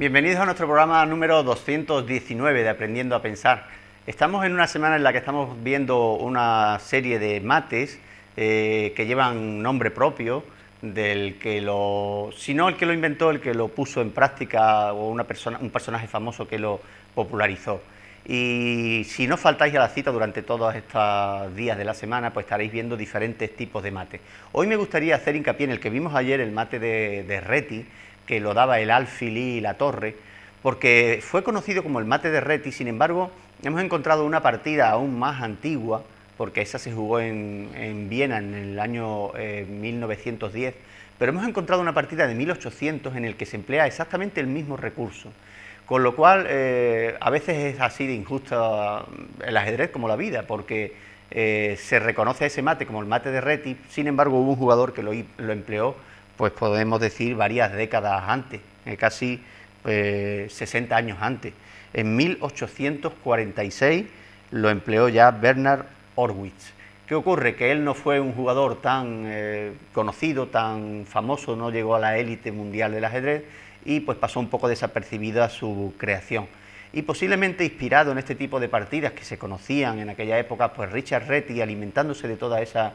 Bienvenidos a nuestro programa número 219 de Aprendiendo a Pensar. Estamos en una semana en la que estamos viendo una serie de mates que llevan nombre propio del que si no el que lo inventó, el que lo puso en práctica o un personaje famoso que lo popularizó. Y si no faltáis a la cita durante todos estos días de la semana, pues estaréis viendo diferentes tipos de mate. Hoy me gustaría hacer hincapié en el que vimos ayer, el mate de Reti, que lo daba el alfil y la torre, porque fue conocido como el mate de Reti. Sin embargo, hemos encontrado una partida aún más antigua, porque esa se jugó en Viena en el año 1910, pero hemos encontrado una partida de 1800 en el que se emplea exactamente el mismo recurso, con lo cual a veces es así de injusto el ajedrez como la vida, porque se reconoce a ese mate como el mate de Reti. Sin embargo, hubo un jugador que lo empleó, pues podemos decir varias décadas antes, casi 60 años antes. En 1846 lo empleó ya Bernhard Horwitz. ¿Qué ocurre? Que él no fue un jugador tan conocido, tan famoso, no llegó a la élite mundial del ajedrez y pues pasó un poco desapercibida su creación. Y posiblemente inspirado en este tipo de partidas que se conocían en aquella época, pues Richard Reti, alimentándose de todas esas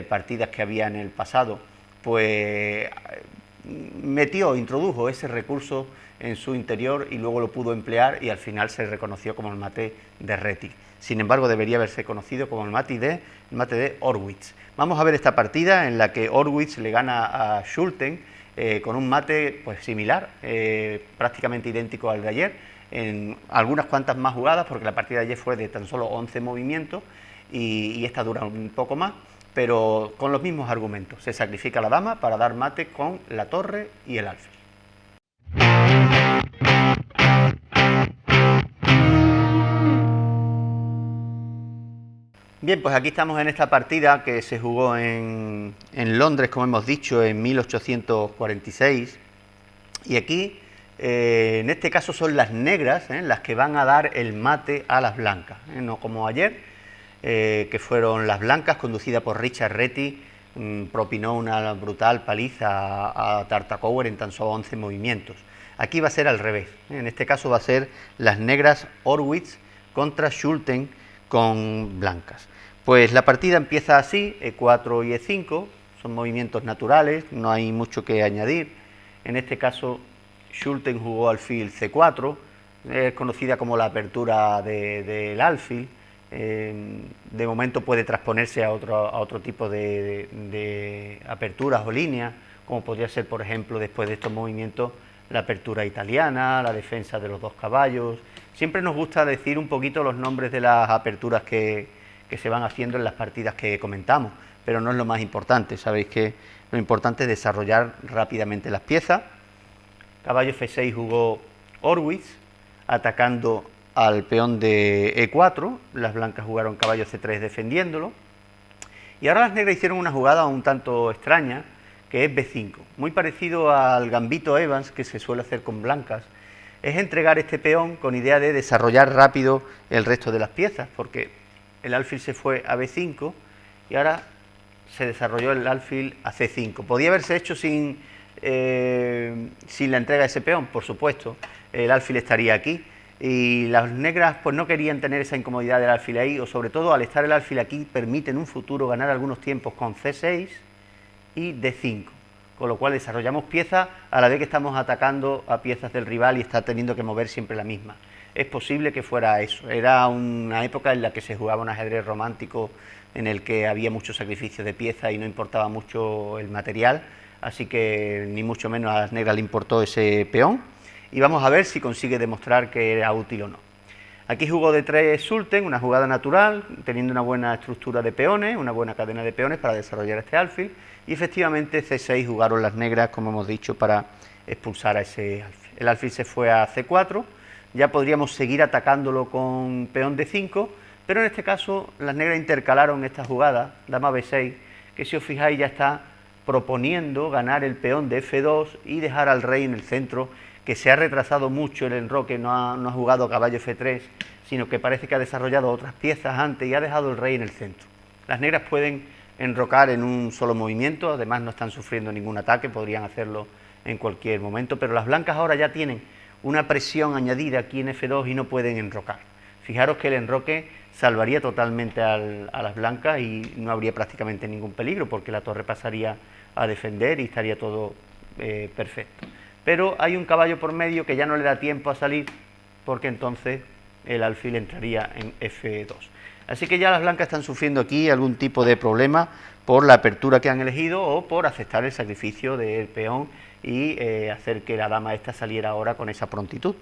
partidas que había en el pasado, pues introdujo ese recurso en su interior y luego lo pudo emplear y al final se reconoció como el mate de Reti. Sin embargo, debería haberse conocido como el mate de Horwitz. Vamos a ver esta partida en la que Horwitz le gana a Schulten con un mate pues similar, prácticamente idéntico al de ayer, en algunas cuantas más jugadas, porque la partida de ayer fue de tan solo 11 movimientos y esta dura un poco más, pero con los mismos argumentos. Se sacrifica la dama para dar mate con la torre y el alfil. Bien, pues aquí estamos en esta partida que se jugó en Londres, como hemos dicho, en 1846. Y aquí, en este caso, son las negras las que van a dar el mate a las blancas, no como ayer, que fueron las blancas, conducida por Richard Reti, propinó una brutal paliza a Tartakower en tan solo 11 movimientos. Aquí va a ser al revés, en este caso va a ser las negras Horwitz contra Schulten con blancas. Pues la partida empieza así, E4 y E5, son movimientos naturales, no hay mucho que añadir. En este caso Schulten jugó alfil C4, es conocida como la apertura del alfil. De momento puede transponerse a otro tipo de aperturas o líneas, como podría ser, por ejemplo, después de estos movimientos, la apertura italiana, la defensa de los dos caballos. Siempre nos gusta decir un poquito los nombres de las aperturas que se van haciendo en las partidas que comentamos, pero no es lo más importante. Sabéis que lo importante es desarrollar rápidamente las piezas. Caballo F6 jugó Horwitz, atacando al peón de E4, las blancas jugaron caballo C3 defendiéndolo, y ahora las negras hicieron una jugada un tanto extraña, que es B5, muy parecido al gambito Evans que se suele hacer con blancas. Es entregar este peón con idea de desarrollar rápido el resto de las piezas, porque el alfil se fue a B5 y ahora se desarrolló el alfil a C5. Podía haberse hecho sin la entrega de ese peón, por supuesto, el alfil estaría aquí, y las negras pues no querían tener esa incomodidad del alfil ahí, o sobre todo al estar el alfil aquí permite en un futuro ganar algunos tiempos con C6 y D5, con lo cual desarrollamos piezas a la vez que estamos atacando a piezas del rival y está teniendo que mover siempre la misma. Es posible que fuera eso, era una época en la que se jugaba un ajedrez romántico en el que había mucho sacrificio de piezas y no importaba mucho el material, así que ni mucho menos a las negras le importó ese peón, y vamos a ver si consigue demostrar que era útil o no. Aquí jugó D3 Schulten, una jugada natural, teniendo una buena estructura de peones, una buena cadena de peones para desarrollar este alfil, y efectivamente C6 jugaron las negras, como hemos dicho, para expulsar a ese alfil. El alfil se fue a C4, ya podríamos seguir atacándolo con peón D5, pero en este caso las negras intercalaron esta jugada, dama B6, que si os fijáis ya está proponiendo ganar el peón de F2 y dejar al rey en el centro, que se ha retrasado mucho el enroque, no ha jugado caballo F3, sino que parece que ha desarrollado otras piezas antes y ha dejado el rey en el centro. Las negras pueden enrocar en un solo movimiento, además no están sufriendo ningún ataque, podrían hacerlo en cualquier momento, pero las blancas ahora ya tienen una presión añadida aquí en F2 y no pueden enrocar. Fijaros que el enroque salvaría totalmente a las blancas y no habría prácticamente ningún peligro, porque la torre pasaría a defender y estaría todo perfecto. Pero hay un caballo por medio que ya no le da tiempo a salir, porque entonces el alfil entraría en F2. Así que ya las blancas están sufriendo aquí algún tipo de problema por la apertura que han elegido o por aceptar el sacrificio del peón y hacer que la dama esta saliera ahora con esa prontitud.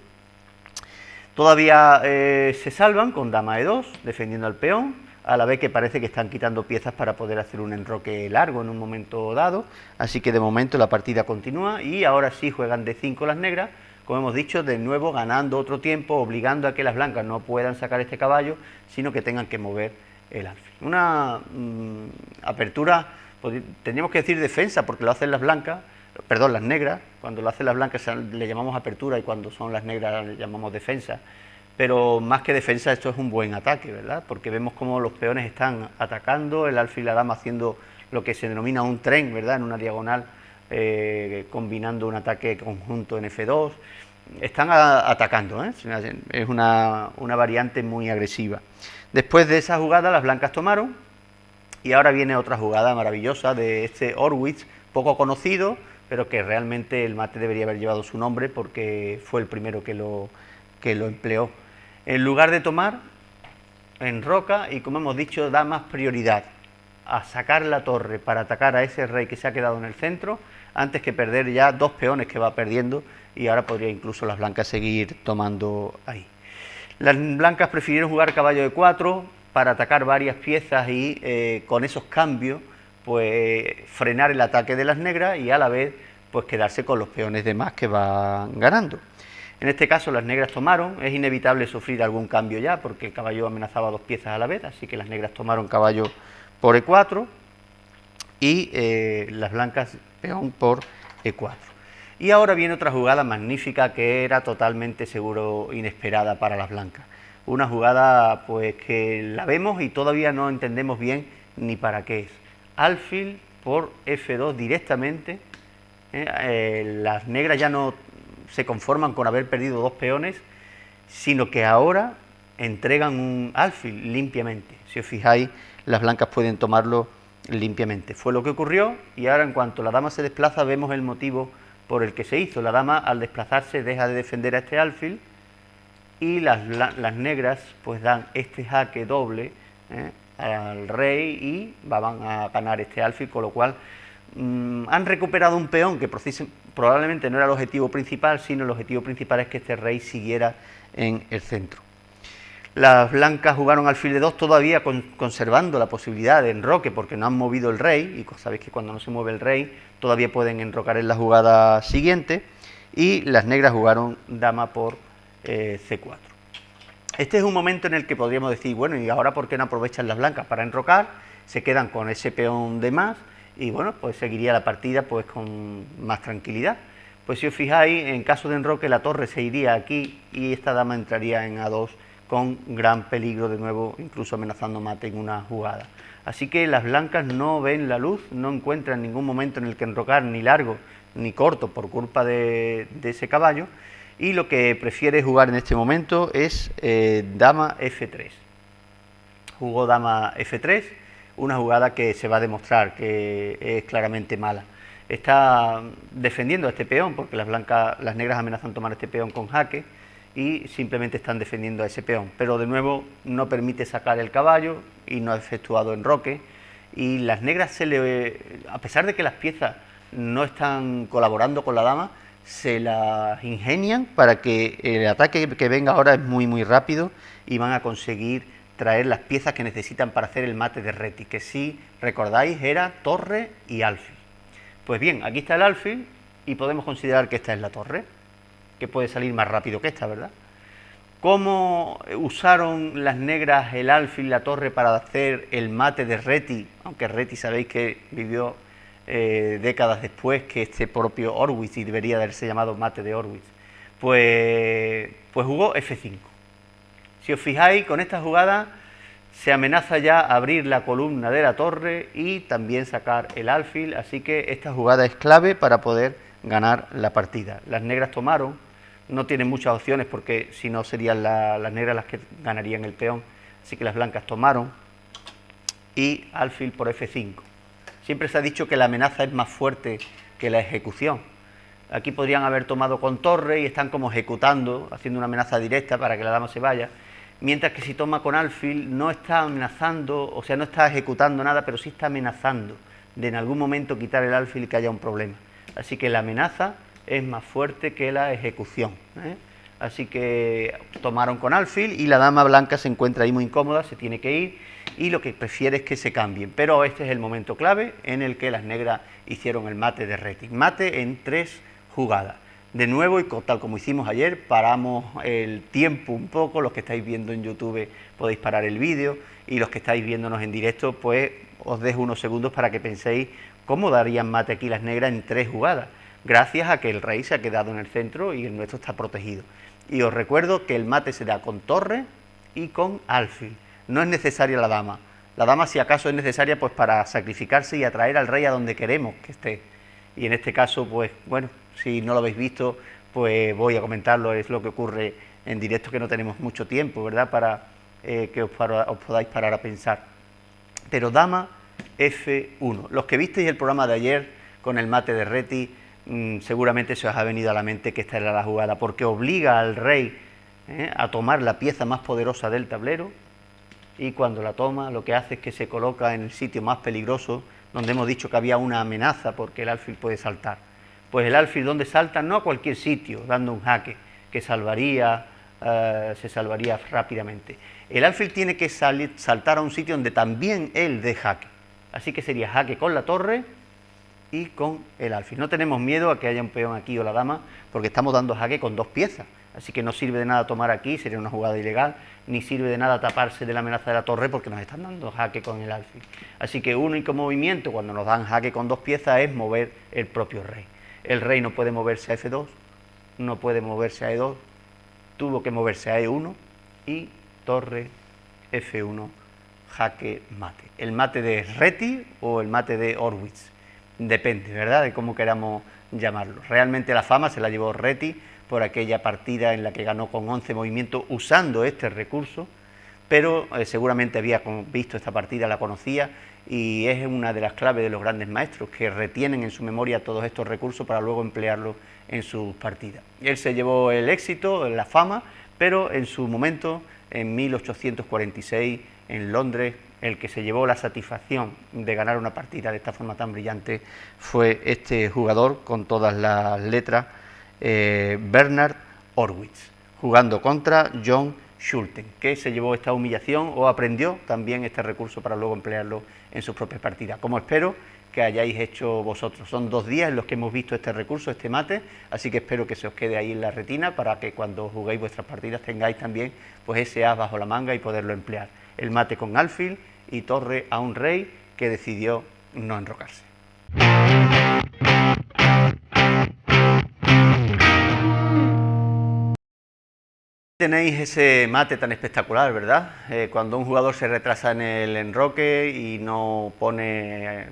Todavía se salvan con dama E2, defendiendo al peón, a la vez que parece que están quitando piezas para poder hacer un enroque largo en un momento dado, así que de momento la partida continúa y ahora sí juegan D5 las negras, como hemos dicho, de nuevo ganando otro tiempo, obligando a que las blancas no puedan sacar este caballo, sino que tengan que mover el alfil. Una apertura, tendríamos que decir defensa, porque lo hacen las blancas, perdón, las negras. Cuando lo hacen las blancas le llamamos apertura y cuando son las negras le llamamos defensa, pero más que defensa esto es un buen ataque, ¿verdad? Porque vemos cómo los peones están atacando, el alfil y la dama haciendo lo que se denomina un tren, ¿verdad? En una diagonal, combinando un ataque conjunto en F2, están atacando, ¿eh? Es una variante muy agresiva. Después de esa jugada las blancas tomaron y ahora viene otra jugada maravillosa de este Horwitz, poco conocido, pero que realmente el mate debería haber llevado su nombre porque fue el primero que lo empleó. En lugar de tomar, enroca y, como hemos dicho, da más prioridad a sacar la torre para atacar a ese rey que se ha quedado en el centro, antes que perder ya dos peones que va perdiendo, y ahora podría incluso las blancas seguir tomando ahí. Las blancas prefirieron jugar caballo E4 para atacar varias piezas y con esos cambios pues frenar el ataque de las negras y a la vez pues quedarse con los peones de más que van ganando. En este caso las negras tomaron, es inevitable sufrir algún cambio ya porque el caballo amenazaba dos piezas a la vez, así que las negras tomaron caballo por E4 y las blancas peón por E4. Y ahora viene otra jugada magnífica que era totalmente seguro inesperada para las blancas. Una jugada pues que la vemos y todavía no entendemos bien ni para qué es. Alfil por F2 directamente. Las negras ya no se conforman con haber perdido dos peones, sino que ahora entregan un alfil limpiamente. Si os fijáis, las blancas pueden tomarlo limpiamente. Fue lo que ocurrió y ahora en cuanto la dama se desplaza vemos el motivo por el que se hizo. La dama al desplazarse deja de defender a este alfil y las negras pues dan este jaque doble al rey y van a ganar este alfil, con lo cual han recuperado un peón que probablemente no era el objetivo principal, sino el objetivo principal es que este rey siguiera en el centro. Las blancas jugaron alfil de 2 todavía conservando la posibilidad de enroque porque no han movido el rey, y sabéis que cuando no se mueve el rey todavía pueden enrocar en la jugada siguiente, y las negras jugaron dama por C4. Este es un momento en el que podríamos decir, bueno, ¿y ahora por qué no aprovechan las blancas para enrocar? Se quedan con ese peón de más y bueno, pues seguiría la partida pues con más tranquilidad. Pues si os fijáis, en caso de enroque la torre se iría aquí y esta dama entraría en A2 con gran peligro de nuevo, incluso amenazando mate en una jugada. Así que las blancas no ven la luz, no encuentran ningún momento en el que enrocar ni largo ni corto por culpa de ese caballo, y lo que prefiere jugar en este momento es dama F3. Jugó dama F3, una jugada que se va a demostrar que es claramente mala. Está defendiendo a este peón porque las negras amenazan tomar este peón con jaque y simplemente están defendiendo a ese peón, pero de nuevo no permite sacar el caballo y no ha efectuado enroque, y las negras a pesar de que las piezas no están colaborando con la dama, se las ingenian para que el ataque que venga ahora es muy rápido y van a conseguir traer las piezas que necesitan para hacer el mate de reti, que si recordáis era torre y alfil. Pues bien, aquí está el alfil y podemos considerar que esta es la torre, que puede salir más rápido que esta, ¿verdad? ¿Cómo usaron las negras el alfil y la torre para hacer el mate de reti? Aunque reti sabéis que vivió décadas después que este propio Horwitz, y debería haberse llamado mate de Horwitz. Pues jugó F5. Si os fijáis, con esta jugada se amenaza ya abrir la columna de la torre y también sacar el alfil, así que esta jugada es clave para poder ganar la partida. Las negras tomaron no tienen muchas opciones porque si no serían las negras las que ganarían el peón, así que las blancas tomaron, y alfil por F5. Siempre se ha dicho que la amenaza es más fuerte que la ejecución. Aquí podrían haber tomado con torre y están como ejecutando, haciendo una amenaza directa para que la dama se vaya, mientras que si toma con alfil no está amenazando, o sea, no está ejecutando nada, pero sí está amenazando de en algún momento quitar el alfil y que haya un problema. Así que la amenaza es más fuerte que la ejecución, ¿eh? Así que tomaron con alfil y la dama blanca se encuentra ahí muy incómoda, se tiene que ir y lo que prefiere es que se cambien. Pero este es el momento clave en el que las negras hicieron el mate de Reti. Mate en 3 jugadas. De nuevo, y tal como hicimos ayer, paramos el tiempo un poco. Los que estáis viendo en YouTube podéis parar el vídeo y los que estáis viéndonos en directo, pues os dejo unos segundos para que penséis cómo darían mate aquí las negras en 3 jugadas, gracias a que el rey se ha quedado en el centro y el nuestro está protegido. Y os recuerdo que el mate se da con torre y con alfil. No es necesaria la dama. La dama, si acaso, es necesaria pues para sacrificarse y atraer al rey a donde queremos que esté. Y en este caso, pues bueno, si no lo habéis visto, pues voy a comentarlo, es lo que ocurre en directo, que no tenemos mucho tiempo, ¿verdad?, para que os podáis parar a pensar. Pero dama F1. Los que visteis el programa de ayer con el mate de Reti, seguramente se os ha venido a la mente que esta era la jugada, porque obliga al rey a tomar la pieza más poderosa del tablero, y cuando la toma lo que hace es que se coloca en el sitio más peligroso, donde hemos dicho que había una amenaza porque el alfil puede saltar. Pues el alfil, donde salta, no a cualquier sitio, dando un jaque, que se salvaría rápidamente. El alfil tiene que saltar a un sitio donde también él dé jaque. Así que sería jaque con la torre y con el alfil. No tenemos miedo a que haya un peón aquí o la dama, porque estamos dando jaque con 2 piezas. Así que no sirve de nada tomar aquí, sería una jugada ilegal, ni sirve de nada taparse de la amenaza de la torre porque nos están dando jaque con el alfil. Así que único movimiento cuando nos dan jaque con 2 piezas es mover el propio rey. El rey no puede moverse a F2, no puede moverse a E2, tuvo que moverse a E1 y torre F1, jaque mate. El mate de Reti o el mate de Horwitz, depende, ¿verdad?, de cómo queramos llamarlo. Realmente la fama se la llevó Reti por aquella partida en la que ganó con 11 movimientos usando este recurso, pero seguramente había visto esta partida, la conocía, y es una de las claves de los grandes maestros, que retienen en su memoria todos estos recursos para luego emplearlos en sus partidas. Él se llevó el éxito, la fama, pero en su momento, en 1846, en Londres, el que se llevó la satisfacción de ganar una partida de esta forma tan brillante fue este jugador, con todas las letras, Bernard Horwitz, jugando contra John Schulten, que se llevó esta humillación o aprendió también este recurso para luego emplearlo en sus propias partidas, como espero que hayáis hecho vosotros. Son 2 días en los que hemos visto este recurso, este mate, así que espero que se os quede ahí en la retina para que cuando juguéis vuestras partidas tengáis también pues ese as bajo la manga y poderlo emplear. El mate con alfil y torre a un rey que decidió no enrocarse. Tenéis ese mate tan espectacular, ¿verdad? Cuando un jugador se retrasa en el enroque y no pone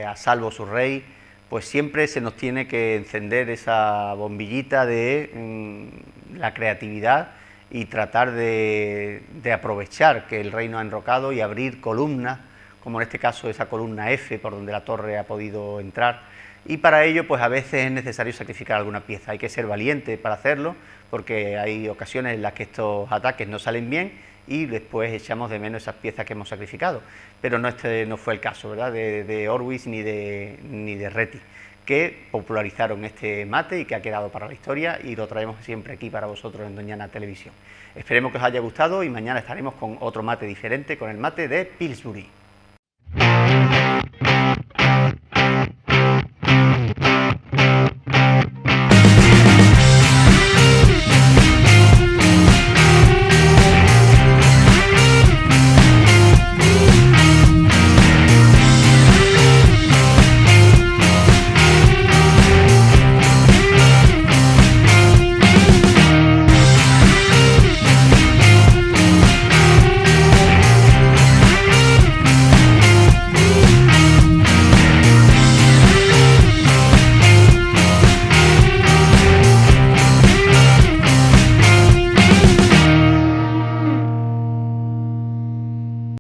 a salvo su rey, pues siempre se nos tiene que encender esa bombillita de la creatividad y tratar de aprovechar que el rey no ha enrocado y abrir columnas, como en este caso esa columna F por donde la torre ha podido entrar. Y para ello, pues a veces es necesario sacrificar alguna pieza. Hay que ser valiente para hacerlo, porque hay ocasiones en las que estos ataques no salen bien y después echamos de menos esas piezas que hemos sacrificado. Pero este no fue el caso, ¿verdad?, de Horwitz ni de Reti, que popularizaron este mate y que ha quedado para la historia y lo traemos siempre aquí para vosotros en Doñana Televisión. Esperemos que os haya gustado y mañana estaremos con otro mate diferente, con el mate de Pillsbury.